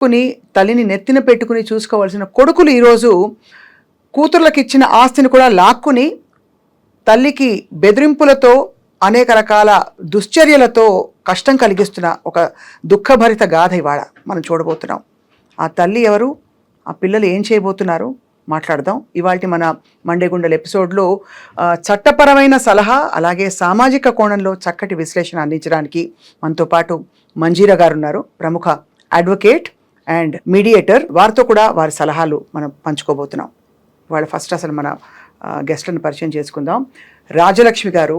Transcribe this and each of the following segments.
కుని తల్లిని నెత్తిన పెట్టుకుని చూసుకోవాల్సిన కొడుకులు ఈరోజు కూతుర్లకు ఇచ్చిన ఆస్తిని కూడా లాక్కుని తల్లికి బెదిరింపులతో అనేక రకాల దుశ్చర్యలతో కష్టం కలిగిస్తున్న ఒక దుఃఖభరిత గాథ ఇవాళ మనం చూడబోతున్నాం. ఆ తల్లి ఎవరు, ఆ పిల్లలు ఏం చేయబోతున్నారు మాట్లాడదాం. ఇవాళ మన మండేగుండల ఎపిసోడ్లో చట్టపరమైన సలహా అలాగే సామాజిక కోణంలో చక్కటి విశ్లేషణ అందించడానికి మనతో పాటు మంజీరా గారు ఉన్నారు, ప్రముఖ అడ్వకేట్ అండ్ మీడియేటర్. వారితో కూడా వారి సలహాలు మనం పంచుకోబోతున్నాం. వాళ్ళ ఫస్ట్ అసలు మన గెస్ట్లను పరిచయం చేసుకుందాం. రాజలక్ష్మి గారు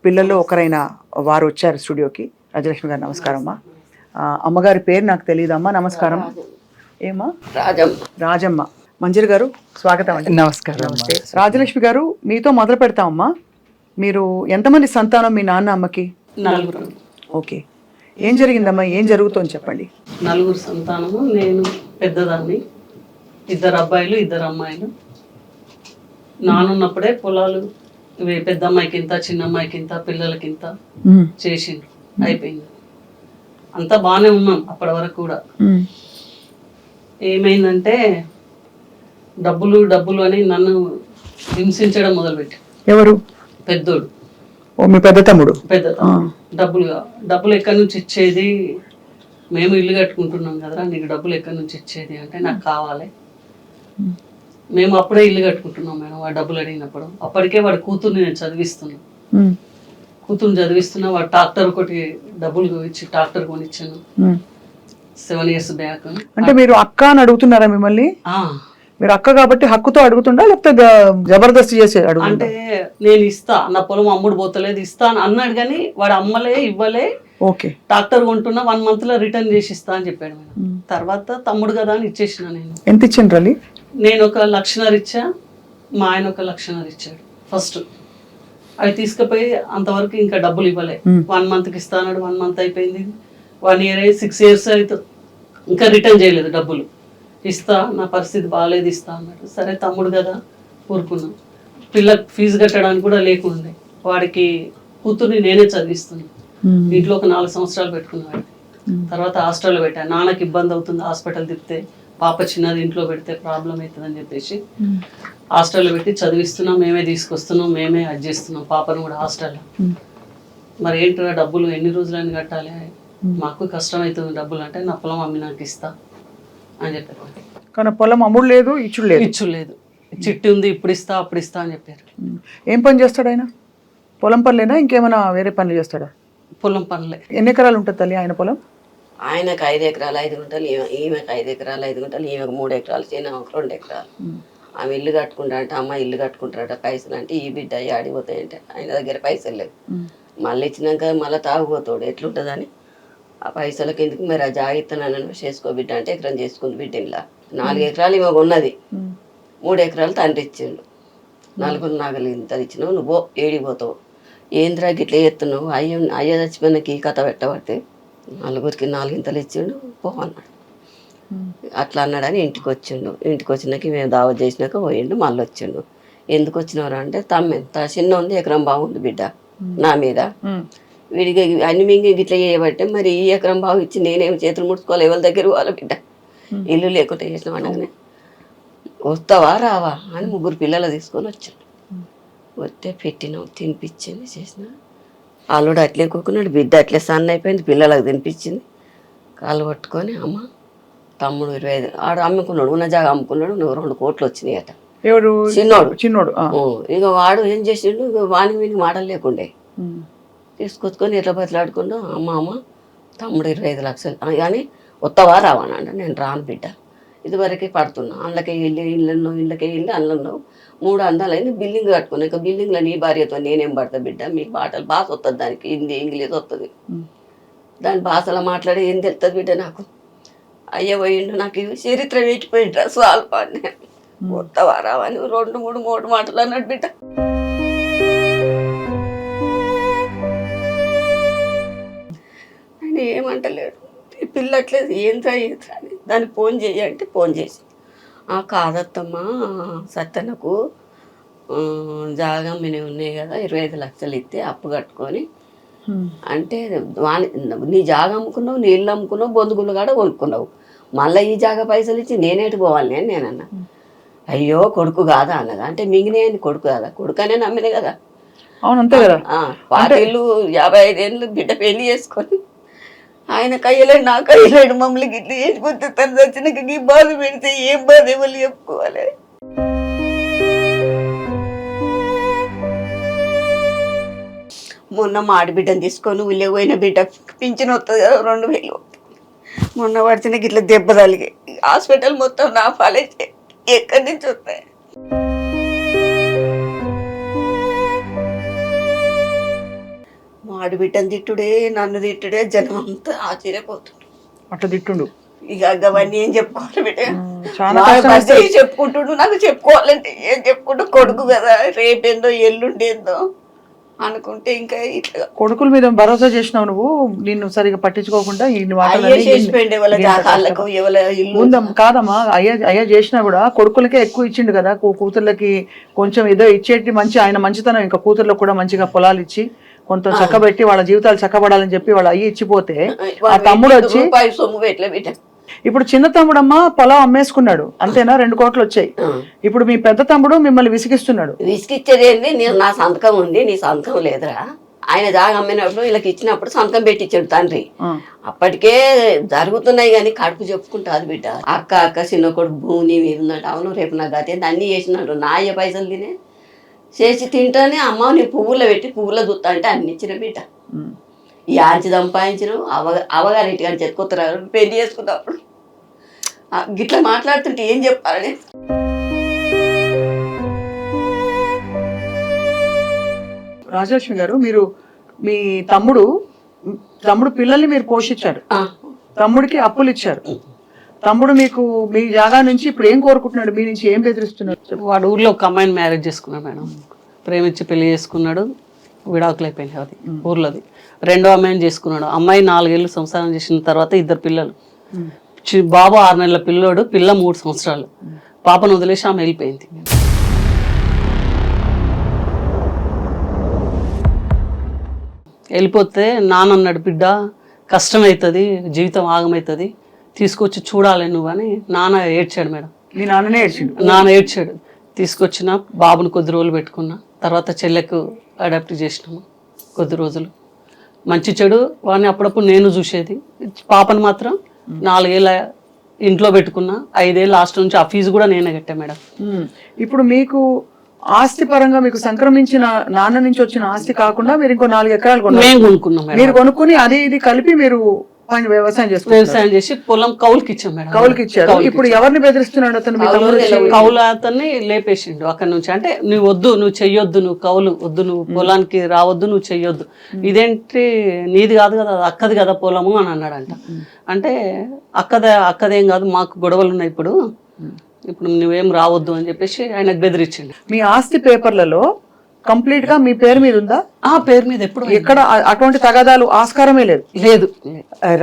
పిల్లల్లో ఒకరైన వారు వచ్చారు స్టూడియోకి. రాజలక్ష్మి గారు నమస్కారం అమ్మా. అమ్మగారి పేరు నాకు తెలియదమ్మా. నమస్కారం. ఏమా? రాజమ్మ. మంజీర గారు స్వాగతం అండి. నమస్కారం. నమస్తే. రాజలక్ష్మి గారు మీతో మొదలు పెడతామమ్మా. మీరు ఎంతమంది సంతానం మీ నాన్న అమ్మకి? 4. ఓకే, ఏం జరిగిందమ్మా, ఏం జరుగుతుందో చెప్పండి. 4 సంతానము. నేను పెద్దదాన్ని, 2 అబ్బాయిలు 2 అమ్మాయిలు. నానున్నప్పుడే పొలాలు ఇవి పెద్ద అమ్మాయికి ఇంత, చిన్న అమ్మాయికి ఇంత, పిల్లలకి ఇంత చేసిండ్రు. అయిపోయింది, అంతా బాగానే ఉన్నాం అప్పటి వరకు కూడా. ఏమైందంటే డబ్బులు డబ్బులు అని నన్ను హింసించడం మొదలుపెట్టి. ఎవరు? పెద్దోడు. ఓ, మీ పెద్ద తమ్ముడు. డబ్బులు ఎక్కడి నుంచి ఇచ్చేది, మేము ఇల్లు కట్టుకుంటున్నాం కదరా, నీకు డబ్బులు ఎక్కడి నుంచి ఇచ్చేది అంటే నాకు కావాలి. మేము అప్పుడే ఇల్లు కట్టుకుంటున్నాం మేడం, వాడు డబ్బులు అడిగినప్పుడు. అప్పటికే వాడి కూతుర్ని నేను కూతుర్ని చదివిస్తున్నా. వాడు ట్రాక్టర్ ఒకటి డబ్బులు ఇచ్చి ట్రాక్టర్ కొనిచ్చాను 7 years బ్యాక్. అంటే మీరు అక్క అని అడుగుతున్నారా మిమ్మల్ని? మీరు అక్క కాబట్టి హక్కుతో అడుగుతుండా లేకపోతే జబర్దస్త్ చేసి అడుగు? అంటే నేను ఇస్తా, నా పొలం అమ్ముడు పోతలేదు, ఇస్తా అని అన్నాడు కానీ వాడు అమ్మలే ఇవ్వలే. ఓకే, ట్రాక్టర్ కొంటున్నా 1 month లో రిటర్న్ చేసి ఇస్తా అని చెప్పాడు మేడం. తర్వాత తమ్ముడు కదా అని ఇచ్చేసిన. నేను ఎంత ఇచ్చిండ్రు? నేను 1 లక్షన్నర ఇచ్చా, మా ఆయన 1 లక్షన్నర ఇచ్చాడు ఫస్ట్. అవి తీసుకుపోయి అంతవరకు ఇంకా డబ్బులు ఇవ్వలే. 1 monthకి ఇస్తా అన్నాడు. 1 month అయిపోయింది, 1 year అయ్యి 6 years అవుతుంది, ఇంకా రిటర్న్ చేయలేదు డబ్బులు. ఇస్తా, నా పరిస్థితి బాగాలేదు, ఇస్తా అన్నాడు. సరే తమ్ముడు కదా ఊరుకున్నాం. పిల్లకి ఫీజు కట్టడానికి కూడా లేకుండే. వాడికి కూతుర్ని నేనే చదివిస్తున్నాను. ఇంట్లో ఒక 4 సంవత్సరాలు పెట్టుకున్నాడు. తర్వాత హాస్టల్లో పెట్టాను. నాన్నకి ఇబ్బంది అవుతుంది హాస్పిటల్ తిప్పితే, పాప చిన్నది ఇంట్లో పెడితే ప్రాబ్లం అవుతుందని చెప్పేసి హాస్టల్లో పెట్టి చదివిస్తున్నాం. మేమే తీసుకొస్తున్నాం, మేమే చేస్తున్నాం పాపను కూడా హాస్టల్లో. మరి ఏంటో డబ్బులు ఎన్ని రోజులని కట్టాలి, మాకు కష్టం అవుతుంది డబ్బులు అంటే, నా పొలం అమ్మి నాకు ఇస్తా అని చెప్పారు. కానీ పొలం అమ్ముడు లేదు, ఇచ్చుడు లేదు, చిట్టి ఉంది, ఇప్పుడు ఇస్తా అప్పుడు ఇస్తా అని చెప్పారు. ఏం పని చేస్తాడు ఆయన? పొలం పనులేనా ఇంకేమైనా వేరే పనులు చేస్తాడా? పొలం పనులే. ఎన్ని ఎకరాలు ఉంటుంది తల్లి ఆయన పొలం? ఆయనకు 5 ఎకరాలు 5 గుంటలు, ఈమెకు 5 ఎకరాలు 5 గుంటలు, ఈమెకు 3 ఎకరాలు, చిన్నకు 2 ఎకరాలు. ఆమె ఇల్లు కట్టుకుంటారంటే, అమ్మ ఇల్లు కట్టుకుంటారట, పైసలు అంటే ఈ బిడ్డ ఆడిపోతాయంటే ఆయన దగ్గర పైసలు లేవు. మళ్ళీ ఇచ్చినాక మళ్ళీ తాగుపోతాడు, ఎట్లుంటుందని ఆ పైసల కిందకి మరి ఆ జాగ్రత్తనన్ను చేసుకో బిడ్డ అంటే ఎకరం చేసుకుంది బిడ్డ. ఇలా 4 ఎకరాలు ఇవ్వక ఉన్నది, 3 ఎకరాలు తండ్రి ఇచ్చిండు. 4 నాగలు ఇంత ఇచ్చినావు, నువ్వు ఏడిపోతావు, ఏంద్రా గిట్లా ఎత్తున్నావు, అయ్య చచ్చిపోయినకి ఈ కథ పెట్టబట్టి 4కి 4 ఇంతలు ఇచ్చిండు, పో అన్నాడు. అట్లా అన్నాడని ఇంటికి వచ్చిండు. ఇంటికి వచ్చినాక మేము దావత్ చేసినాక పోయిండు. మళ్ళీ వచ్చిండు. ఎందుకు వచ్చినవరా అంటే, ఎంత చిన్న ఉంది, ఎకరం బాగుంది బిడ్డ నా మీద, వీడికి అన్ని మింగి గిట్లా చేయబట్టే మరి ఈ ఎకరం బాగు ఇచ్చి నేనేమి చేతులు ముడుచుకోవాలి, ఎవరి దగ్గర పోవాలి బిడ్డ, ఇల్లు లేకుండా చేసిన అనగానే వస్తావా రావా అని 3 పిల్లలు తీసుకొని వచ్చాడు. వస్తే పెట్టినాం, తినిపించింది, చేసిన. అల్లుడు అట్లే కూకున్నాడు, బిడ్డ అట్లే సన్న అయిపోయింది, పిల్లలకు తినిపించింది. కాళ్ళు పట్టుకొని, అమ్మ తమ్ముడు 25 ఆడు అమ్ముకున్నాడు, ఉన్న జాగా అమ్ముకున్నాడు, 2 కోట్లు వచ్చినాయి అట. ఎవరు? చిన్నోడు. ఇక వాడు ఏం చేసిండు, ఇక వాని వీనికి మాటలు లేకుండే తీసుకొచ్చుకొని ఎట్లా బతిలాడుకుంటూ, అమ్మ తమ్ముడు 25 లక్షలు కానీ వస్తావా రావా అంటే, నేను రాను బిడ్డ, ఇదివరకే పడుతున్నా, అందులోకే వెళ్ళి ఇళ్ళకే వెళ్ళి అందులో 3 అందాలైంది, బిల్డింగ్ కట్టుకున్నా. ఇక బిల్డింగ్లో నీ భార్యతో నేనేం పడతా బిడ్డ, మీకు మాటలు భాష వస్తుంది, దానికి హిందీ ఇంగ్లీష్ వస్తుంది, దాని భాషలో మాట్లాడి ఏం తెలుస్తుంది బిడ్డ నాకు. అయ్య పోయిండు, నాకు చరిత్ర వేకిపోయిండ్రా స్వాల్ప అని. వస్తావా రావా అని 2, 3 మాటలు అన్నాడు బిడ్డ. ఆయన ఏమంటలేడు, పిల్లట్లేదు, ఏంద్రా అని దానికి ఫోన్ చేయంటే ఫోన్ చేసి, కాదత్తమ్మా సత్యనకు జాగా మీద ఉన్నాయి కదా 25 లక్షలు ఇస్తే అప్పు కట్టుకొని అంటే నీ జాగా అమ్ముకున్నావు, నీ ఇల్లు అమ్ముకున్నావు, బొందుగులు కాడ కొనుక్కున్నావు, మళ్ళీ ఈ జాగా పైసలు ఇచ్చి నేనేటి పోవాలి అని నేనన్నా. అయ్యో కొడుకు కాదా అన్నదా, అంటే మింగినేని కొడుకు కాదా, కొడుకు అనే నమ్మిన కదా. అవును అంతే కదా. పార్టీలు 55 ఏళ్ళు బిడ్డ పెళ్లి చేసుకొని ఆయన కయ్యలేడు నా కయ్యలేడు మమ్మల్ని గిట్ల చేసుకుంటే తను వచ్చినాక ఈ బాధ పెడితే ఏం బాధ ఎవరు చెప్పుకోవాలి. మొన్న మా ఆడబిడ్డను తీసుకొని ఊళ్ళో పోయిన బిడ్డ పింఛన్ వస్తుంది కదా 2000. మొన్న పడితేనే ఇట్లా దెబ్బ తలిగి హాస్పిటల్ మొత్తం నా పాలే. ఎక్కడి నుంచి వస్తాయి? మా ఆడబిడ్డను తిట్టుడే నన్ను తిట్టుడే జనం అంతా ఆశ్చర్యపోతుంది. అట్లా తిట్టుండు. ఇక అవన్నీ ఏం చెప్పుకోవాలి బిడ్డ, చాలా చెప్పుకుంటుండు. నాకు చెప్పుకోవాలంటే ఏం చెప్పుకుంటూ కొడుకు కదా, రేపేందో ఎల్లుండేందో అనుకుంటే ఇంకా ఇట్లా కొడుకుల మీద భరోసా చేసినావు నువ్వు, నిన్ను సరిగా పట్టించుకోకుండా కాదమ్మా. అయ్యా చేసినా కూడా కొడుకులకే ఎక్కువ ఇచ్చిండు కదా, కూతుర్లకి కొంచెం ఏదో ఇచ్చేటి మంచి ఆయన మంచితనం. ఇంకా కూతుర్లకు కూడా మంచిగా పొలాలు ఇచ్చి కొంత చక్కబెట్టి వాళ్ళ జీవితాలు చక్కబడాలని చెప్పి వాళ్ళ అయ్యి ఇచ్చిపోతే ఆ తమ్ముడు వచ్చి ఇప్పుడు చిన్న తమ్ముడమ్మ పొలం అమ్మేసుకున్నాడు అంతేనా, 2 కోట్లు వచ్చాయి. ఇప్పుడు మీ పెద్ద తమ్ముడు మిమ్మల్ని విసిగిస్తున్నాడు. విసిగిచ్చేది ఏంది, నా సంతకం ఉంది నీ సంతకం లేదురా. ఆయన జాగా అమ్మినప్పుడు వీళ్ళకి ఇచ్చినప్పుడు సంతకం పెట్టించాడు తండ్రి. అప్పటికే జరుగుతున్నాయి కానీ కడుపు చెప్పుకుంటాది బిడ్డ. అక్క చిన్న కొడుకు భూమి మీరున్నట్టు, అవును రేపు నా గతి అన్ని చేసినట్టు నా అయ్య పైసలు తినే చేసి తింటానే అమ్మ నీ పువ్వులో పెట్టి పువ్వులో చూస్తా అంటే అన్ని ఇచ్చిన బిడ్డ. ఈ ఆంచి సంపాదించిన అవగారింటి కానీ చెప్పుకుతున్నారు పెళ్లి చేసుకున్నప్పుడు గిట్లా మాట్లాడుతుంటే ఏం చెప్పాలని. రాజలక్ష్మి గారు, మీరు మీ తమ్ముడు పిల్లల్ని మీరు పోషించారు, తమ్ముడికి అప్పులు ఇచ్చారు. తమ్ముడు మీకు మీ జాగా నుంచి ఇప్పుడు ఏం కోరుకుంటున్నాడు, మీ నుంచి ఏం బెదిరిస్తున్నాడు? వాడు ఊర్లో ఒక అమ్మాయిని మ్యారేజ్ చేసుకున్నాడు మేడం, ప్రేమించి పెళ్లి చేసుకున్నాడు, విడాకులు అయిపోయింది అది ఊర్లోది. 2వ అమ్మాయిని చేసుకున్నాడు. అమ్మాయి 4 ఏళ్ళు సంసారం చేసిన తర్వాత 2 పిల్లలు. బాబు 6 నెలల పిల్లోడు, పిల్ల 3 సంవత్సరాలు. పాపను వదిలేసి ఆమె వెళ్ళిపోయింది. వెళ్ళిపోతే నాన్న అన్నాడు, బిడ్డ కష్టమవుతుంది, జీవితం ఆగమవుతుంది, తీసుకొచ్చి చూడాలి నువ్వు అని. నాన్న ఏడ్చాడు మేడం. మీ నాన్ననే ఏడ్చాడు? నాన్న ఏడ్చాడు. తీసుకొచ్చిన బాబుని కొద్ది రోజులు పెట్టుకున్నా, తర్వాత చెల్లెకు అడాప్ట్ చేసినాము కొద్ది రోజులు. మంచి చెడు వాడిని అప్పుడప్పుడు నేను చూసేది. పాపను మాత్రం 4 ఏళ్ళ ఇంట్లో పెట్టుకున్నా, 5 ఏళ్ళు లాస్ట్ నుంచి ఆ ఫీజు కూడా నేనే కట్టా మేడం. ఇప్పుడు మీకు ఆస్తి పరంగా మీకు సంక్రమించిన నాన్న నుంచి వచ్చిన ఆస్తి కాకుండా మీరు ఇంకో 4 ఎకరాలు కొనుక్కున్నాం. మీరు కొనుక్కుని అది ఇది కలిపి మీరు వ్యవసాయం చేసి పొలం కౌలుకి ఇచ్చాం మేడం. కౌలుకి ఇచ్చారు. ఇప్పుడు ఎవరిని బెదిరిస్తున్నాడు అతను? కౌలు అతన్ని లేపేసిండు అక్కడ నుంచి. అంటే నువ్వు వద్దు, నువ్వు చెయ్యొద్దు, నువ్వు కౌలు వద్దు, నువ్వు పొలానికి రావద్దు, నువ్వు చెయ్యొద్దు, ఇదేంటి నీది కాదు కదా, అక్కది కదా పొలము అని అన్నాడంట. అంటే అక్కదేం కాదు, మాకు గొడవలు ఉన్నాయి ఇప్పుడు నువ్వేం రావద్దు అని చెప్పేసి ఆయనకు బెదిరించిండు. మీ ఆస్తి పేపర్లలో కంప్లీట్ గా మీ పేరు మీద ఉందా? ఆ పేరు మీద ఎప్పుడు ఎక్కడ అటువంటి తగాదాలు ఆస్కారమే లేదు.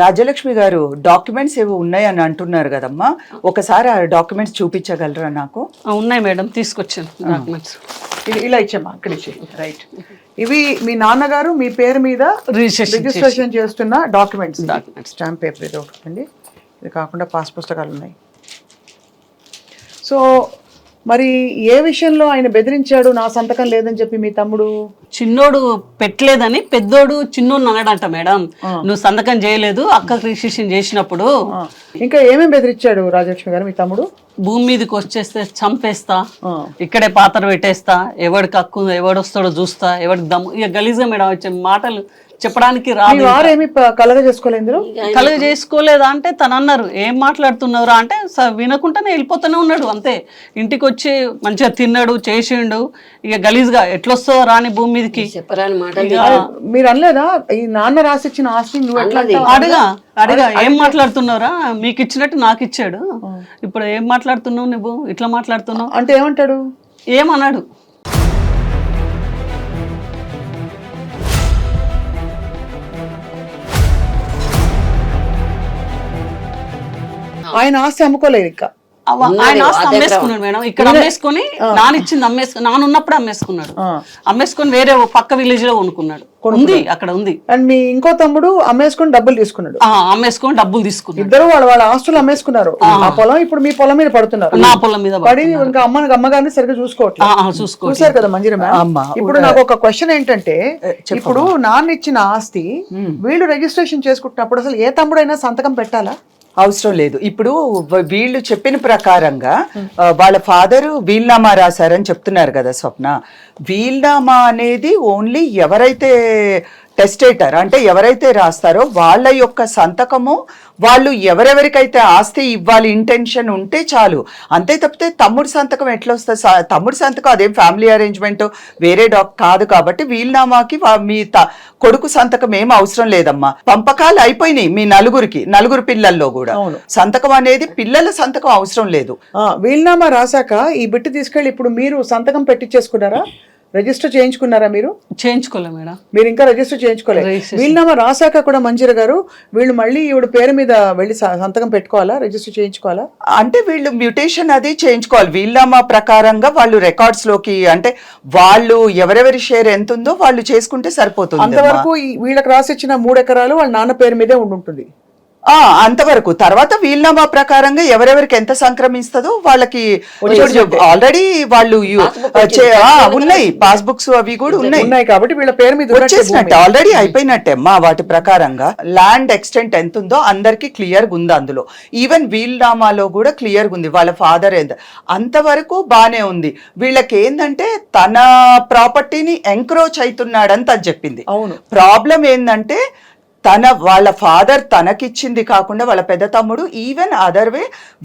రాజలక్ష్మి గారు, డాక్యుమెంట్స్ ఏవో ఉన్నాయని అంటున్నారు కదమ్మా, ఒకసారి ఆ డాక్యుమెంట్స్ చూపించగలరా నాకు? ఉన్నాయి మేడం, తీసుకొచ్చాను డాక్యుమెంట్స్. ఇలా ఇచ్చామా, అక్కడ ఇచ్చే. రైట్, ఇవి మీ నాన్నగారు మీ పేరు మీద రిజిస్ట్రేషన్ చేస్తున్న డాక్యుమెంట్స్. స్టాంప్ పేపర్ ఇది ఒకటండి, ఇది కాకుండా పాస్ పుస్తకాలు ఉన్నాయి. సో మరి ఏ విషయంలో ఆయన బెదిరించాడు నా సంతకం లేదని చెప్పి మీ తమ్ముడు? చిన్నోడు పెట్టలేదని పెద్దోడు చిన్నోడు అన్నాడంట మేడం. నువ్వు సంతకం చేయలేదు అక్క రిజిస్ట్రేషన్ చేసినప్పుడు. ఇంకా ఏమేమి బెదిరించాడు రాజలక్ష్మి గారు మీ తమ్ముడు? భూమి మీదకి వచ్చేస్తే చంపేస్తా, ఇక్కడే పాత్ర పెట్టేస్తా, ఎవడికి హక్కు ఎవడొస్తాడో చూస్తా, ఎవడికి దమ్ము, ఇక గలీజ్గా మేడం వచ్చే మాటలు చెప్పడానికి రాదు. వారేమి కలగ చేసుకోలేదు? కలగ చేసుకోలేదా అంటే తను అన్నారు, ఏం మాట్లాడుతున్నావురా అంటే వినకుండానే వెళ్ళిపోతూనే ఉన్నాడు అంతే. ఇంటికి వచ్చి మంచిగా తిన్నాడు, చేసిండు, ఇక గలీజ్గా ఎట్లొస్తావు రాని భూమి మీదకి చెప్పరాని మాట. మీరు అనలేదా ఈ నాన్న రాసిచ్చిన ఆస్తి నువ్వు ఎట్లా? అడిగా ఏం మాట్లాడుతున్నావురా, మీకు ఇచ్చినట్టు నాకు ఇచ్చాడు, ఇప్పుడు ఏం మాట్లాడుతున్నావు నువ్వు, ఇట్లా మాట్లాడుతున్నావు అంటే ఏమంటాడు? ఏమన్నాడు. ఆయన ఆస్తి అమ్ముకోలేదు ఇంకా? ఆయన ఆస్తి అమ్మేసుకున్నాడు మేడం. ఇక్కడ అమ్మేసుకొని నానిచ్చింది నానున్నప్పుడు అమ్మేసుకున్నాడు. అమ్మేసుకొని వేరే పక్క విలేజ్ లో కొనుక్కున్నాడు. ఉంది అక్కడ ఉంది. అండ్ మీ ఇంకో తమ్ముడు అమ్మేసుకొని డబ్బులు తీసుకున్నాడు. అమ్మేసుకొని డబ్బులు తీసుకున్నాడు. ఇద్దరు వాళ్ళ ఆస్తులు అమ్మేసుకున్నారు. ఆ పొలం ఇప్పుడు మీ పొలం మీద పడుతున్నారు. నా పొలం మీద పడి ఇంకా అమ్మగారిని సరిగ్గా చూసుకోవట్లేదు. చూసారు కదా మంజరి మ్యామ్. ఇప్పుడు నాకు ఒక క్వశ్చన్ ఏంటంటే, ఇప్పుడు నాన్న ఇచ్చిన ఆస్తి వీళ్ళు రిజిస్ట్రేషన్ చేసుకుంటున్నప్పుడు అసలు ఏ తమ్ముడైనా సంతకం పెట్టాలా? అవసరం లేదు. ఇప్పుడు వీళ్ళు చెప్పిన ప్రకారంగా వాళ్ళ ఫాదరు వీల్నామా రాశారని చెప్తున్నారు కదా స్వప్న. వీల్నామా అనేది ఓన్లీ ఎవరైతే టెస్టేటర్ అంటే ఎవరైతే రాస్తారో వాళ్ళ యొక్క సంతకము, వాళ్ళు ఎవరెవరికైతే ఆస్తి ఇవ్వాలి ఇంటెన్షన్ ఉంటే చాలు. అంతే తప్పితే తమ్ముడి సంతకం ఎట్లా వస్తుంది? తమ్ముడి సంతకం అదేం ఫ్యామిలీ అరేంజ్మెంట్ వేరే కాదు కాబట్టి వీల్నామాకి మీ కొడుకు సంతకం ఏం అవసరం లేదమ్మా. పంపకాలు అయిపోయినాయి మీ నలుగురు పిల్లల్లో కూడా. సంతకం అనేది పిల్లల సంతకం అవసరం లేదు. వీల్నామా రాశాక ఈ బిట్టు తీసుకెళ్ళి ఇప్పుడు మీరు సంతకం పెట్టించేసుకున్నారా? రిజిస్టర్ చేయించుకున్నారా? మీరు చేయించుకోలే మేడం. మీరు ఇంకా రిజిస్టర్ చేయించుకోలేదు. వీళ్ళనామా రాశాక కూడా మంజీర గారు వీళ్ళు మళ్ళీ ఈవిడ పేరు మీద వెళ్ళి సంతకం పెట్టుకోవాలా, రిజిస్టర్ చేయించుకోవాలా? అంటే వీళ్ళు మ్యూటేషన్ అది చేయించుకోవాలి. వీళ్ళనామా ప్రకారంగా వాళ్ళు రికార్డ్స్ లోకి అంటే వాళ్ళు ఎవరెవరి షేర్ ఎంత ఉందో వాళ్ళు చేసుకుంటే సరిపోతుంది. అంతవరకు వీళ్ళకి రాసిచ్చిన 3 ఎకరాలు వాళ్ళ నాన్న పేరు మీదే ఉండుంటుంది. అంతవరకు. తర్వాత వీల్నామా ప్రకారంగా ఎవరెవరికి ఎంత సంక్రమిస్తుందో వాళ్ళకి ఆల్రెడీ వాళ్ళు ఉన్నాయి, పాస్బుక్స్ అవి కూడా ఉన్నాయి కాబట్టి వీళ్ళ పేరు మీద వచ్చేసినట్టే, ఆల్రెడీ అయిపోయినట్టే అమ్మా. వాటి ప్రకారంగా ల్యాండ్ ఎక్స్టెంట్ ఎంత ఉందో అందరికి క్లియర్ గా ఉంది. అందులో ఈవెన్ వీల్నామాలో కూడా క్లియర్ గా ఉంది వాళ్ళ ఫాదర్ ఎంత. అంతవరకు బానే ఉంది. వీళ్ళకి ఏంటంటే తన ప్రాపర్టీని ఎంక్రోచ్ అవుతున్నాడని తను చెప్పింది. అవును. ప్రాబ్లం ఏంటంటే వాళ్ళ ఫాదర్ తనకిచ్చింది కాకుండా వాళ్ళ పెద్ద తమ్ముడు ఈవెన్ అదర్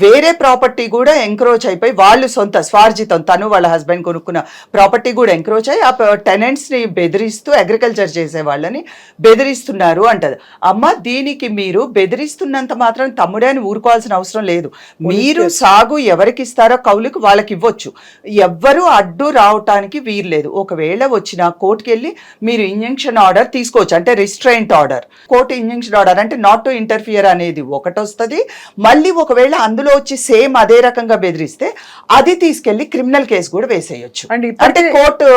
వేరే ప్రాపర్టీ కూడా ఎంక్రోచ్ అయిపోయి వాళ్ళు సొంత స్వార్జితం తను వాళ్ళ హస్బెండ్ కొనుక్కున్న ప్రాపర్టీ కూడా ఎంక్రోచ్ అయ్యి ఆ టెనెంట్స్ ని బెదిరిస్తూ అగ్రికల్చర్ చేసే వాళ్ళని బెదిరిస్తున్నారు అంటది. అమ్మ దీనికి మీరు బెదిరిస్తున్నంత మాత్రం తమ్ముడే అని ఊరుకోవాల్సిన అవసరం లేదు. మీరు సాగు ఎవరికి ఇస్తారో కౌలుకి వాళ్ళకి ఇవ్వచ్చు. ఎవ్వరూ అడ్డు రావటానికి వీర్లేదు. ఒకవేళ వచ్చిన కోర్టుకి వెళ్ళి మీరు ఇంజంక్షన్ ఆర్డర్ తీసుకోవచ్చు, అంటే restraint order. Court injunction order అంటే నాట్ టు ఇంటర్ఫియర్ అనేది ఒకటి వస్తుంది. మళ్ళీ ఒకవేళ అందులో వచ్చి సేమ్ అదే రకంగా బెదిరిస్తే అది తీసుకెళ్లి క్రిమినల్ కేసు కూడా వేసేయచ్చు. అంటే కోర్టు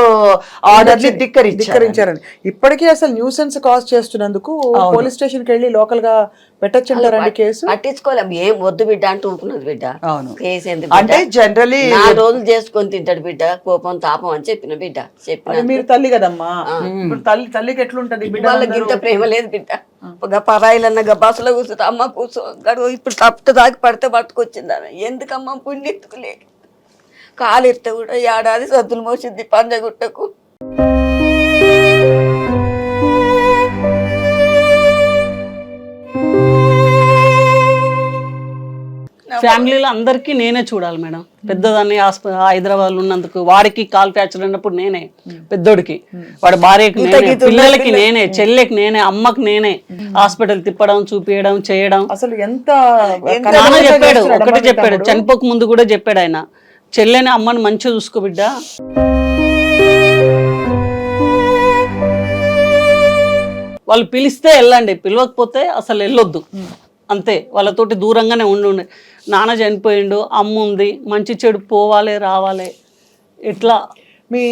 ఆర్డర్ ధిక్కరించారని. ఇప్పటికీ అసలు న్యూసెన్స్ కాజ్ చేస్తున్నందుకు పోలీస్ స్టేషన్ కి వెళ్ళి లోకల్ గా పెట్టొచ్చుంటారండి కేసు. పట్టించుకోలేం, ఏం వద్దు బిడ్డ అంటూ ఊరుకున్నది బిడ్డ. అవును. కేసు ఎందుకు అంటే జనరలీ 4 రోజులు చేసుకొని తింటాడు బిడ్డ, కోపం తాపం అని చెప్పిన బిడ్డ. చెప్పిన మీరు తల్లి కదమ్మా, తల్లికి ఎట్లుంటది బిడ్డ? వాళ్ళకి ఇంత ప్రేమ లేదు బిడ్డ. పరాయిలన్న బస్సులో కూర్చుంటే అమ్మ కూర్చో గడువు ఇప్పుడు తప్పు దాకి పడితే పట్టుకొచ్చిందని ఎందుకమ్మా పుణ్యెత్తుకులే కాలు ఎత్తే కూడా ఏడాది సద్దులు మోసింది పంజగుట్టకు. ఫ్యామిలీలో అందరికీ నేనే చూడాలి మేడం. పెద్దదాన్ని హైదరాబాద్ లో ఉన్నందుకు వాడికి కాల్ ఫ్రాక్చర్ అయినప్పుడు నేనే పెద్దోడికి, వాడి భార్యకి నేనే, పిల్లలకి నేనే, చెల్లెకి నేనే, అమ్మకి నేనే హాస్పిటల్ తిప్పడం చూపించడం చేయడం. అసలు ఎంత నాన్న చెప్పాడు, ఒకటి చెప్పాడు, చనిపోక ముందు కూడా చెప్పాడు ఆయన, చెల్లెని అమ్మని మంచిగా చూసుకో బిడ్డ, వాళ్ళు పిలిస్తే వెళ్ళండి, పిలవకపోతే అసలు వెళ్ళొద్దు అంతే. వాళ్ళతోటి దూరంగానే ఉండి నాన్న చనిపోయిండు, అమ్మ ఉంది, మంచి చెడు పోవాలి రావాలి. ఎట్లా మీ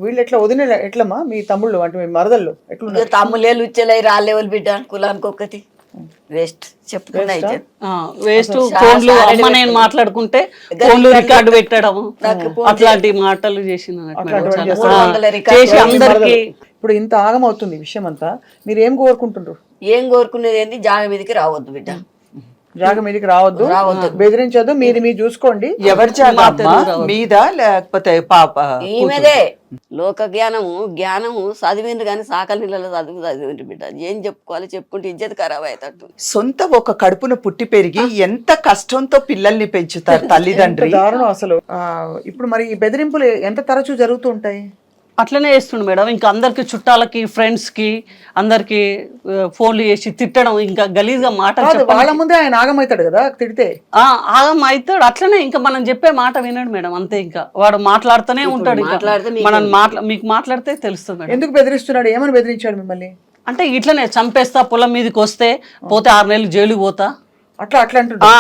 వీళ్ళు ఎట్లా వదిన ఎట్లమ్మా మీ తమ్ముళ్ళు అంటే మీ మరదళ్ళు ఎట్లా? తమ్ములేలు ఉచ్చేలై రాలేవాళ్ళు బిడ్డ, కులానికి ఒకటి వేస్ట్ చెప్పుకున్నా వేస్ట్. ఫోన్లు అమ్మ నేను మాట్లాడుకుంటే ఫోన్లు రికార్డు పెట్టడం అట్లాంటి మాటలు చేసిన అందరికి. ఇప్పుడు ఇంత ఆగమవుతుంది విషయం అంతా, మీరు ఏం కోరుకుంటున్నారు? ఏం కోరుకునేది ఏంటి? జాగ మీదకి రావద్దు బిడ్డ, జాగ మీదకి రావద్దు, బెదిరించద్దు, మీది మీరు చూసుకోండి. ఎవరి మీద లేకపోతే ఈమెదే లోక జ్ఞానము చదివిండ్రు కానీ సాకల నీళ్ళలో చదివిండ్రు బిడ్డ. ఏం చెప్పుకోవాలి? చెప్పుకుంటే ఇజ్జత్ ఖరాబ్ అయ్యేటట్టు. సొంత ఒక కడుపున పుట్టి పెరిగి ఎంత కష్టంతో పిల్లల్ని పెంచుతారు తల్లిదండ్రి. దారుణం అసలు. ఇప్పుడు మరి ఈ బెదిరింపులు ఎంత తరచూ జరుగుతూ ఉంటాయి? అట్లనే చేస్తుండు మేడం. ఇంకా అందరికి చుట్టాలకి ఫ్రెండ్స్కి అందరికి ఫోన్లు చేసి తిట్టడం, ఇంకా గలీజ్గా మాటలు. వాళ్ళ ముందే ఆయన ఆగమవుతాడు కదా తిడితే. ఆగం అవుతాడు అట్లనే. ఇంకా మనం చెప్పే మాట వినడు మేడం, అంతే. ఇంకా వాడు మాట్లాడుతూనే ఉంటాడు. మనం మీకు మాట్లాడితే తెలుస్తుంది మేడం. ఎందుకు బెదిరిస్తున్నాడు? ఏమని బెదిరించాడు మిమ్మల్ని? అంటే ఇట్లనే చంపేస్తా, పొలం మీదకి వస్తే పోతే 6 నెలలు జైలుకి పోతా, అట్లా అట్లా అంటుండ్రు.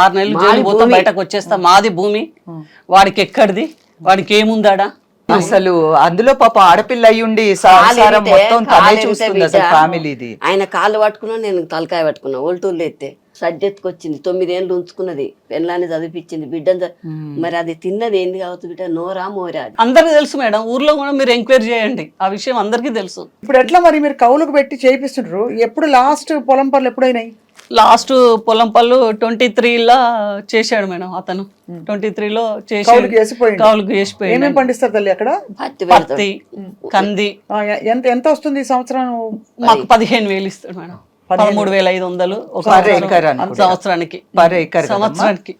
6 నెలలు జైలు పోతా బయటకు వచ్చేస్తా, మాది భూమి, వాడికి ఎక్కడిది, వాడికి ఏముందాడా. అసలు అందులో పాప ఆడపిల్ల అయ్యుండి సంసారం మొత్తం తనే చూస్తుంది అసలు ఫ్యామిలీది. ఆయన కాళ్ళు పట్టుకున్నా, నేను తలకాయ పట్టుకున్నా. ఒల్టూళ్ళు ఎత్తే సడ్డెత్తుకొచ్చింది, 9 ఏళ్ళు ఉంచుకున్నది, పెళ్ళాన్ని చదివిపించింది, బిడ్డను మరి అది తిన్నది ఏంది కావచ్చు బిడ్డ, నోరా మోరా. అందరికి తెలుసు మేడం, ఊర్లో కూడా మీరు ఎంక్వైరీ చేయండి, ఆ విషయం అందరికీ తెలుసు. ఇప్పుడు ఎట్లా మరి మీరు కౌలుకు పెట్టి చేయిస్తుంటారు? ఎప్పుడు లాస్ట్ పొలం పనులు ఎప్పుడైనాయి? లాస్ట్ పొలం పళ్ళు 23లో చేశాడు మేడం అతను. 23లో చేసి కౌలుకు వేసిపోయిండు. కౌలుకు చేసిపోయాడు. ఏమేమి పండిస్తారు తల్లి అక్కడ? పత్తి, కంది. ఎంత ఎంత వస్తుంది ఈ సంవత్సరం? మాకు 15,000 ఇస్తాడు మేడం. 13,500 ఒక సంవత్సరానికి. సంవత్సరానికి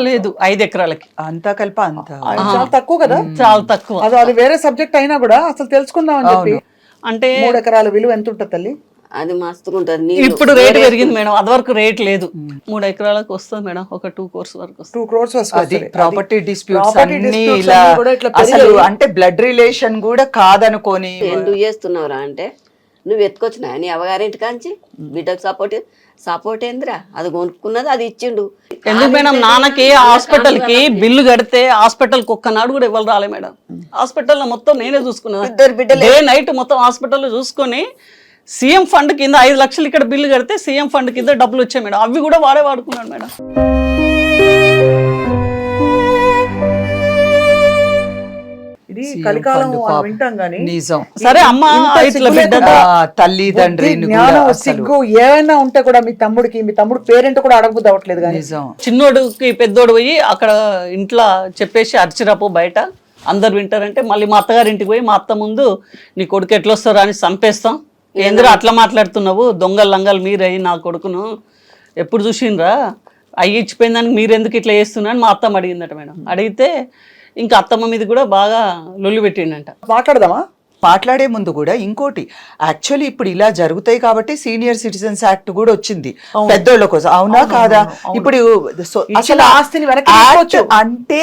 లేదు, 5 ఎకరాలకి. అంతా కలిపి అంత చాలా తక్కువ కదా. చాలా తక్కువ. అది వేరే సబ్జెక్ట్ అయినా కూడా అసలు తెలుసుకుందాం అని చెప్పి. అంటే 3 ఎకరాల విలువ ఎంత ఉంటుంది తల్లి? అది మస్తుకుంటది. ఇప్పుడు రేట్ పెరిగింది మేడం, అది వరకు రేట్ లేదు. 3 ఎకరాలకు వస్తుంది మేడం, ఒక 2 crores వరకు వస్తుంది. 2 crores వస్తుంది. ప్రాపర్టీ డిస్ప్యూట్స్ అన్ని ఇలా అసలు అంటే బ్లడ్ రిలేషన్ కూడా కాదనుకొని. ఎందుకు చేస్తున్నావురా అంటే, నువ్వు ఎత్తుకొచ్చినా నీ అవగారింటి కాంచి బిడ్డకు సపోర్ట్ ఏందిరా, అది కొనుక్కున్నది అది ఇచ్చిండు. ఎందుకు మేడం, నాన్నకి హాస్పిటల్ కి బిల్లు కడితే హాస్పిటల్ కి ఒక్కనాడు కూడా ఇవ్వాలి రాలే మేడం. హాస్పిటల్ మొత్తం నేనే చూసుకున్నాను, డే నైట్ మొత్తం హాస్పిటల్ చూసుకొని. సీఎం ఫండ్ కింద 5 లక్షలు ఇక్కడ బిల్లు కడితే సీఎం ఫండ్ కింద డబ్బులు వచ్చాయి మేడం, అవి కూడా వాడుకున్నాడు మేడం. ఇది కలికాలం వింటాం గానీ నిజం. సరే అమ్మ ఇట్లా బిడ్డ తల్లిదండ్రి జ్ఞానం సిగ్గు ఏమైనా ఉంటే కూడా మీ తమ్ముడు పేరెంట్ కూడా అడగబుద్ది అవ్వట్లేదు కానీ. నిజం. చిన్నోడుకి పెద్దోడు పోయి అక్కడ ఇంట్లో చెప్పేసి అరిచిరాపో బయట అందరు వింటారంటే, మళ్ళీ మా అత్తగారింటికి పోయి మా అత్త ముందు నీ కొడుకు ఎట్లా వస్తారా అని చంపేస్తాం. ఏందిరా అట్లా మాట్లాడుతున్నావు, దొంగలు లంగలు మీరయ్యి నా కొడుకును ఎప్పుడు చూసిండ్రా, అయ్యి ఇచ్చిపోయిన దానికి మీరెందుకు ఇట్లా చేస్తున్నా అని మా అత్తమ్మ అడిగిందట మేడం. అడిగితే ఇంకా అత్తమ్మ మీద కూడా బాగా లొల్లి పెట్టిండంట. మాట్లాడదామా? మాట్లాడే ముందు కూడా ఇంకోటి, యాక్చువల్లీ ఇప్పుడు ఇలా జరుగుతాయి కాబట్టి సీనియర్ సిటిజన్స్ యాక్ట్ కూడా వచ్చింది పెద్దోళ్ళ కోసం, అవునా కాదా? ఇప్పుడు అసలు ఆస్తిని అంటే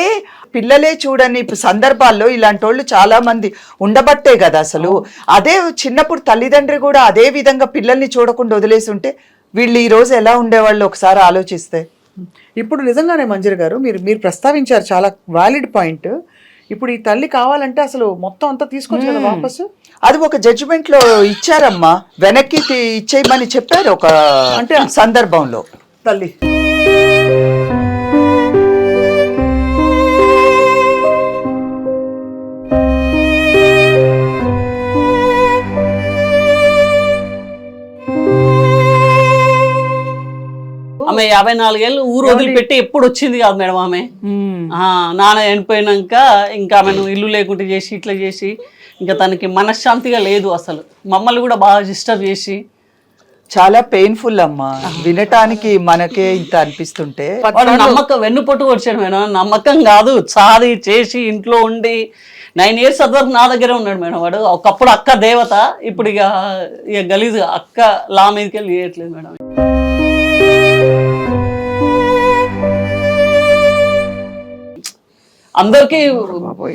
పిల్లలే చూడని సందర్భాల్లో ఇలాంటి వాళ్ళు చాలా మంది ఉండబట్టే కదా అసలు. అదే చిన్నప్పుడు తల్లిదండ్రి కూడా అదే విధంగా పిల్లల్ని చూడకుండా వదిలేసి ఉంటే వీళ్ళు ఈ రోజు ఎలా ఉండేవాళ్ళు ఒకసారి ఆలోచిస్తే. ఇప్పుడు నిజంగానే మంజరి గారు మీరు ప్రస్తావించారు చాలా వాలిడ్ పాయింట్. ఇప్పుడు ఈ తల్లి కావాలంటే అసలు మొత్తం అంతా తీసుకోవచ్చు కదా వాపసు. అది ఒక జడ్జిమెంట్ లో ఇచ్చారమ్మా, వెనక్కి ఇచ్చేయమని చెప్పారు ఒక అంటే సందర్భంలో. తల్లి ఆమె 54 ఏళ్ళు ఊరు వదిలిపెట్టి ఎప్పుడు వచ్చింది కాదు మేడం ఆమె. నాన్న చనిపోయినాక ఇంకా ఆమెను ఇల్లు లేకుండా చేసి ఇట్లా చేసి ఇంకా తనకి మనశ్శాంతిగా లేదు అసలు. మమ్మల్ని కూడా బాగా డిస్టర్బ్ చేసి చాలా పెయిన్ఫుల్ అమ్మా వినటానికి. మనకే ఇంత అనిపిస్తుంటే వాడు నమ్మకం వెన్నుపొట్టు వచ్చాడు మేడం. నమ్మకం కాదు, చాది చేసి ఇంట్లో ఉండి 9 years వరకు నా దగ్గరే ఉన్నాడు మేడం వాడు. ఒకప్పుడు అక్క దేవత, ఇప్పుడు ఇక గలీజ్ అక్క లా మీదకి వెళ్ళి చేయట్లేదు మేడం. అందరికి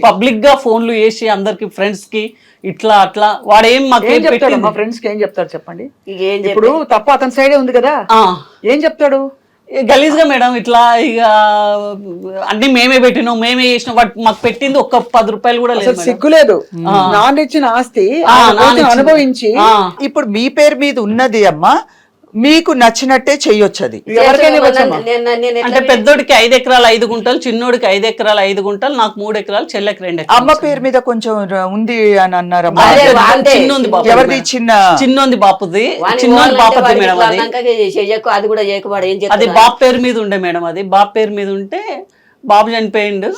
పబ్లిక్ గా ఫోన్లు చేసి అందరికి ఫ్రెండ్స్ కి ఇట్లా అట్లా వాడేం మాకేం చెప్తాడు? మా ఫ్రెండ్స్ కి ఏం చెప్తాడు చెప్పండి? ఏం ఇప్పుడు తప్ప అతని సైడే ఉంది కదా, ఏం చెప్తాడు? గలీజ్ గా మేడం ఇట్లా ఇక అన్ని మేమే పెట్టినాం మేమే చేసినాం, వాడు మాకు పెట్టింది ఒక్క 10 రూపాయలు కూడా లేదు. సిగ్గులేదు, నాన్న ఇచ్చిన ఆస్తి అనుభవించి ఇప్పుడు మీ పేరు మీద ఉన్నది అమ్మా, మీకు నచ్చినట్టే చెయ్యొచ్చు. అది అంటే పెద్దోడికి 5 ఎకరాలు 5 గుంటలు, చిన్నోడికి 5 ఎకరాలు 5 గుంటలు, నాకు 3 ఎకరాలు, చెల్లెకి 2 ఎకరాలు. అమ్మ పేరు మీద కొంచెం ఉంది అని అన్నారమ్మా. ఎవరిది? చిన్నోంది బాపుది, చిన్నోంది బాపది మేడం. అది కూడా చేయకపోవడం అది బాబు పేరు మీద ఉండే మేడం. అది బాబు పేరు మీద ఉంటే బాబు చనిపోయిండు,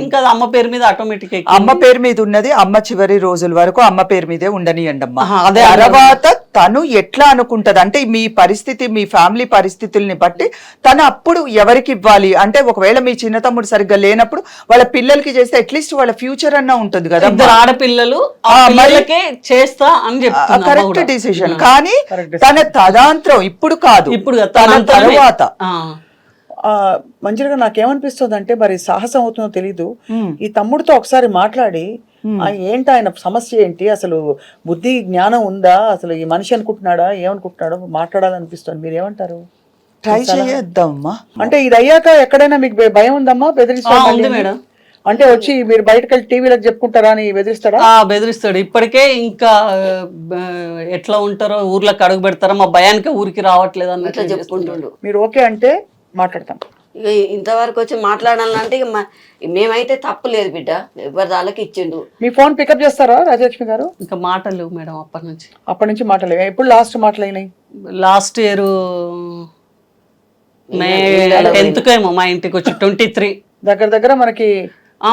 ఇంకా అమ్మ పేరు మీద ఆటోమేటిక్. అమ్మ పేరు మీద ఉన్నది అమ్మ చివరి రోజుల వరకు అమ్మ పేరు మీదే ఉండనియండి అమ్మ. తర్వాత తను ఎట్లా అనుకుంటది అంటే మీ పరిస్థితి మీ ఫ్యామిలీ పరిస్థితుల్ని బట్టి తను అప్పుడు ఎవరికి ఇవ్వాలి అంటే, ఒకవేళ మీ చిన్న తమ్ముడు సరిగ్గా లేనప్పుడు వాళ్ళ పిల్లలకి చేస్తే అట్లీస్ట్ వాళ్ళ ఫ్యూచర్ అన్నా ఉంటుంది కదా. 2 ఆడపిల్లలు చేస్తా అని చెప్తా, కరెక్ట్ డిసిషన్. కానీ తన తదాంతరం ఇప్పుడు కాదు, ఇప్పుడు తన తర్వాత. మంచిగా నాకేమనిపిస్తుంది అంటే, మరి సాహసం అవుతుందో తెలీదు, ఈ తమ్ముడితో ఒకసారి మాట్లాడి ఏంటి ఆయన సమస్య ఏంటి, అసలు బుద్ధి జ్ఞానం ఉందా, అసలు ఈ మనిషి అనుకుంటున్నాడా ఏమనుకుంటున్నాడో మాట్లాడాలనిపిస్తుంది. మీరు ఏమంటారు? ట్రై చేయొద్దమ్మా. అంటే ఇది అయ్యాక ఎక్కడైనా మీకు భయం ఉందమ్మా బెదిరిస్తా ఉంది మేడం. అంటే వచ్చి మీరు బయటకు వెళ్ళి టీవీలకు చెప్పుకుంటారా అని బెదిరిస్తాడా? బెదిరిస్తాడు. ఇప్పటికే ఇంకా ఎట్లా ఉంటారో ఊర్లోకి అడుగు పెడతారో మా భయానికి ఊరికి రావట్లేదు ఇట్లా అన్నట్లు చెప్పుకుంటుండు. మీరు ఓకే అంటే మాట్లాడతాం. ఇక ఇంతవరకు వచ్చి మాట్లాడాలంటే ఇక మేమైతే తప్పు లేదు బిడ్డ, ఎవరి దాళ్ళకి ఇచ్చిండు. మీ ఫోన్ పికప్ చేస్తారా రాజలక్ష్మి గారు? ఇంకా మాటలు లేవు మేడం అప్పటి నుంచి మాటలేవు. ఎప్పుడు లాస్ట్ మాటలు అయినాయి? లాస్ట్ ఇయర్ మే 10th ఏమో మా ఇంటికి వచ్చి 23 దగ్గర దగ్గర మనకి.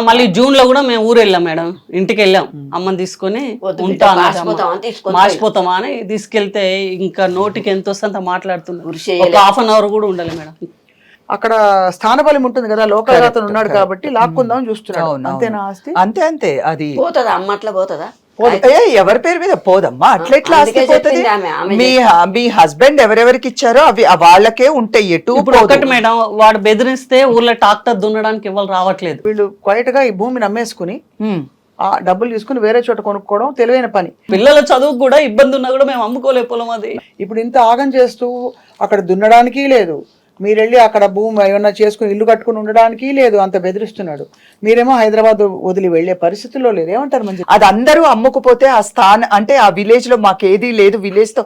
మళ్ళీ జూన్ లో కూడా మేము ఊరు వెళ్ళాం మేడం, ఇంటికి వెళ్ళాం అమ్మని తీసుకొని. మార్చిపోతామా అని తీసుకెళ్తే ఇంకా నోటికి ఎంత వస్తే అంత మాట్లాడుతున్నారు. ఒక ½ కూడా ఉండాలి మేడం. అక్కడ స్థానబలం ఉంటుంది కదా, లోకల్ అతను ఉన్నాడు కాబట్టి లాక్కుందాం చూస్తున్నాడు. అంతేనా ఆస్తి? అంతే అంతే. అది పోతుందా అమ్మ? అట్లా పోతుందా? ఎవరి పేరు మీద పోదమ్మా, అట్లెట్లా ఆస్తి పోతుంది? మీ హస్బెండ్ ఎవరెవరికి ఇచ్చారో అవి వాళ్ళకే ఉంటాయి. ఎటు ఇప్పుడు ఒకటి మేడం, వాడు బెదిరిస్తే ఊర్లో ట్రాక్టర్ దున్నడానికి ఎవరు రావట్లేదు. వీళ్ళు క్వైట్ గా ఈ భూమిని అమ్మేసుకుని ఆ డబ్బులు తీసుకుని వేరే చోట కొనుక్కోవడం తెలివైన పని. పిల్లల చదువు కూడా ఇబ్బంది ఉన్నా కూడా మేము అమ్ముకోలే పొలం అది. ఇప్పుడు ఇంత ఆగం చేస్తూ అక్కడ దున్నడానికి లేదు, మీరు వెళ్ళి అక్కడ భూమి ఏమన్నా చేసుకుని ఇల్లు కట్టుకుని ఉండడానికి లేదు, అంత బెదిరిస్తున్నాడు. మీరేమో హైదరాబాద్ వదిలి వెళ్లే పరిస్థితుల్లో లేదు. ఏమంటారు? మంచి అది అందరూ అమ్ముకుపోతే ఆ అంటే ఆ విలేజ్ లో మాకేది లేదు, విలేజ్ తో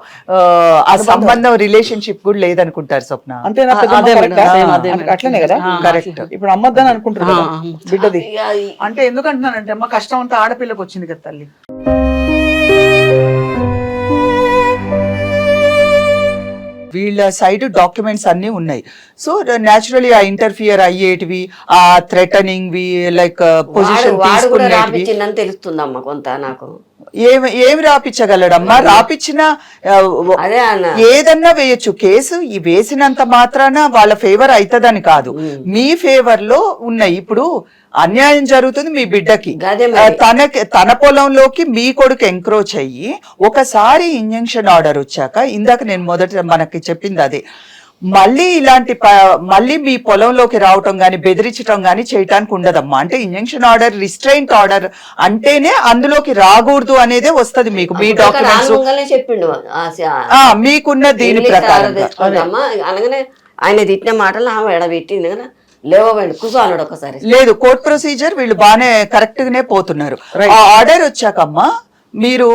ఆ సంబంధం రిలేషన్షిప్ కూడా లేదనుకుంటారు స్వప్న. అంతేనా? అట్లనే కదా, కరెక్ట్. ఇప్పుడు అమ్మద్దని అనుకుంటారు కదా బిడ్డది. అంటే ఎందుకంటున్నానంటే అమ్మ కష్టం అంతా ఆడపిల్లకి వచ్చింది కదా తల్లి. వీళ్ళ సైడ్ డాక్యుమెంట్స్ అన్ని ఉన్నాయి. సో న్యాచురలీ ఆ ఇంటర్ఫియర్ అయ్యేటివి, ఆ థ్రెటనింగ్ వి, లైక్ పొజిషన్ తీసుకునేటివి తెలుస్తుందమ్మా కొంత. నాకు ఏమి రాపించగలడమ్మా? రాపించిన ఏదన్నా వేయొచ్చు కేసు. ఈ వేసినంత మాత్రాన వాళ్ళ ఫేవర్ అవుతుందని కాదు, మీ ఫేవర్ లో ఉన్నాయి. ఇప్పుడు అన్యాయం జరుగుతుంది మీ బిడ్డకి, తన పొలంలోకి మీ కొడుకు ఎంక్రోచ్ అయ్యి ఒకసారి ఇంజంక్షన్ ఆర్డర్ వచ్చాక, ఇందాక నేను మొదట మనకి చెప్పింది అదే, మళ్ళీ ఇలాంటి మళ్ళీ మీ పొలంలోకి రావటం గాని బెదిరించడం గాని చేయటానికి ఉండదమ్మా. అంటే ఇంజంక్షన్ ఆర్డర్, రిస్ట్రైంట్ ఆర్డర్ అంటేనే అందులోకి రాకూడదు అనేదే వస్తుంది మీకు. మీ డాక్యుమెంట్స్ చెప్పిండు మీకున్న దీని ప్రకారం. అనగానే ఆయన తిట్టిన మాటలు ఆమె ఎడబెట్టింది కదా, లేవండి కూర్చో అన్నాడు ఒకసారి. లేదు, కోర్ట్ ప్రొసీజర్ వీళ్ళు బాగానే కరెక్ట్ గానే పోతున్నారు. ఆ ఆర్డర్ వచ్చాకమ్మా మీరు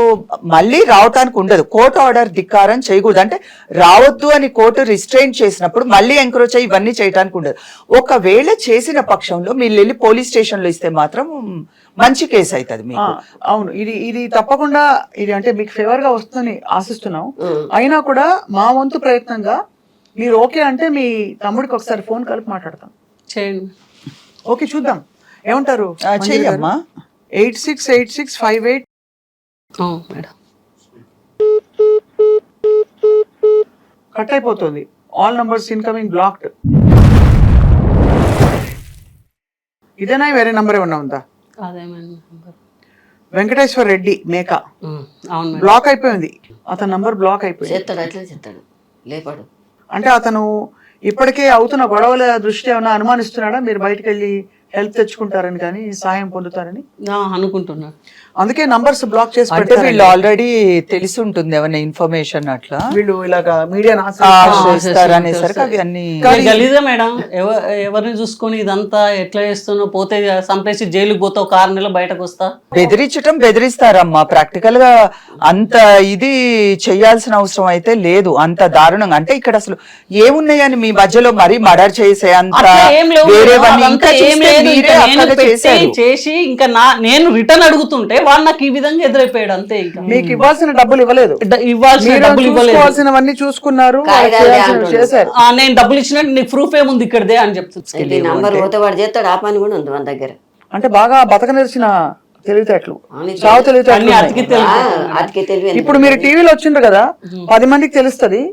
మళ్ళీ రావటానికి ఉండదు. కోర్టు ఆర్డర్ ధిక్కారం చేయకూడదు. అంటే రావద్దు అని కోర్టు రిస్ట్రైన్ చేసినప్పుడు మళ్ళీ ఎంక్రోచ్ అయ్యి ఇవన్నీ చేయడానికి ఉండదు. ఒకవేళ చేసిన పక్షంలో మీరు వెళ్ళి పోలీస్ స్టేషన్ లో ఇస్తే మాత్రం మంచి కేసు అవుతుంది మీకు. అవును, ఇది తప్పకుండా ఇది అంటే మీకు ఫేవర్ గా వస్తుందని ఆశిస్తున్నాం. అయినా కూడా మా వంతు ప్రయత్నంగా మీరు ఓకే అంటే మీ తమ్ముడికి ఒకసారి ఫోన్ కలిపి మాట్లాడతాం. చేయండి. ఓకే, చూద్దాం ఏమంటారు. చెయ్యమ్మా. 868658 మేడం కట్ అయిపోతుంది. All numbers incoming blocked. ఇదేనా వేరే నంబర్ ఏమన్నా ఉందా? వెంకటేశ్వర రెడ్డి మేక బ్లాక్ అయిపోయింది. అతని నంబర్ బ్లాక్ అయిపోయింది. లేపాడు అంటే అతను ఇప్పటికే అవుతున్న గొడవల దృష్ట్యా ఏమైనా అనుమానిస్తున్నాడా మీరు బయటకు వెళ్ళి హెల్ప్ తెచ్చుకుంటారని కానీ సాయం పొందుతారని అనుకుంటున్నాను. అందుకే నంబర్స్ బ్లాక్ చేసి అంటే వీళ్ళు ఆల్రెడీ తెలిసి ఉంటుంది ఏమైనా ఇన్ఫర్మేషన్ అట్లా వీళ్ళు ఇలాగా మీడియా అనేసరికి అవి అన్ని గలీజా మేడం. ఎవరిని చూసుకొని ఇదంతా ఎట్లా చేస్తున్నా పోతే సంపేసి జైలుకి పోతావు, 6 నెలలు బయటకు వస్తా. బెదిరించడమ్మా. ప్రాక్టికల్ గా అంత ఇది చెయ్యాల్సిన అవసరం అయితే లేదు. అంత దారుణంగా అంటే ఇక్కడ అసలు ఏమున్నాయని మీ మధ్యలో మరీ మర్డర్ చేసే అంత చేసి ఇంకా నేను రిటర్న్ అడుగుతుంటే వాడు నాకు ఈ విధంగా ఎదురైపోయాడు. అంతే. ఇంకా మీకు ఇవ్వాల్సిన డబ్బులు ఇవ్వలేదు, ఇవ్వాల్సినవన్నీ చూసుకున్నారు, చేశారు. నేను డబ్బులు ఇచ్చినట్టు నీకు ప్రూఫ్ ఏముంది ఇక్కడదే అని చెప్తుంది. నంబర్ పోతే వాడు చేస్తాడు, ఆ పని కూడా ఉంది మన దగ్గర. అంటే బాగా బతకనేర్చిన తెలివితేటలు, చావు తెలివితేటలు. ఇప్పుడు మీరు టీవీలో వచ్చిండ్రు కదా, 10 మందికి తెలుస్తుంది.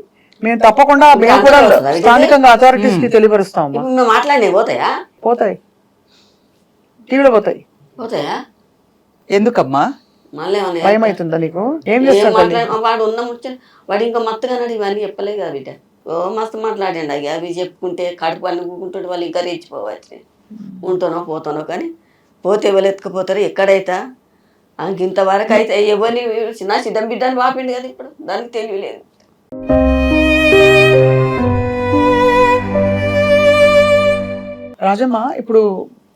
మేము తప్పకుండా మేము కూడా స్థానికంగా అథారిటీస్ కి తెలియపరుస్తాం. మాట్లాడి పోతాయా? పోతాయి, టీవీలో పోతాయి. పోతాయా? ఎందుకమ్మా? భయం అవుతుందా నీకు? ఏం చేస్తాడు వాడు? ఉన్న ముచ్చట వాడు ఇంకా మత్తుగా ఇవన్నీ చెప్పలే కదా బిడ్డ. మస్తు మాట్లాడండి అవి. అవి చెప్పుకుంటే కడుపు అన్ని ఊకుంటాడు, వాళ్ళు ఇంకా రెచ్చిపోవచ్చు. ఉంటానో పోతానో కానీ పోతే ఎవరు ఎత్తుకుపోతారు ఎక్కడైతే. ఇంతవరకు అయితే ఎవరిని చిన్న సిద్ధం బిడ్డని వాపిండు కదా, ఇప్పుడు దానికి తెలియలేదు. రాజమ్మ ఇప్పుడు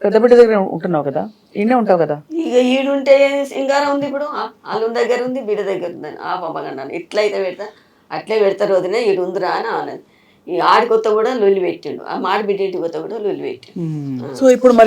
పెద్ద బిడ్డ దగ్గర ఉంటున్నావు కదా, ఈయనే ఉంటావు కదా. ఇక ఈడుంటే సింగారం ఉంది ఇప్పుడు వాళ్ళ దగ్గర ఉంది బిడ్డ దగ్గర ఉంది ఆ పాపగండాను ఎట్లయితే పెడతా అట్లే పెడతారు వదిలే ఈడు ఉందిరా అని అన్నది. ఈ ఆడి కొత్త కూడా లొల్లి పెట్టిండు, ఆ మాడి బిడ్డ ఇంటి కొత్త కూడా లొల్లి పెట్టిండు. సో ఇప్పుడు మరి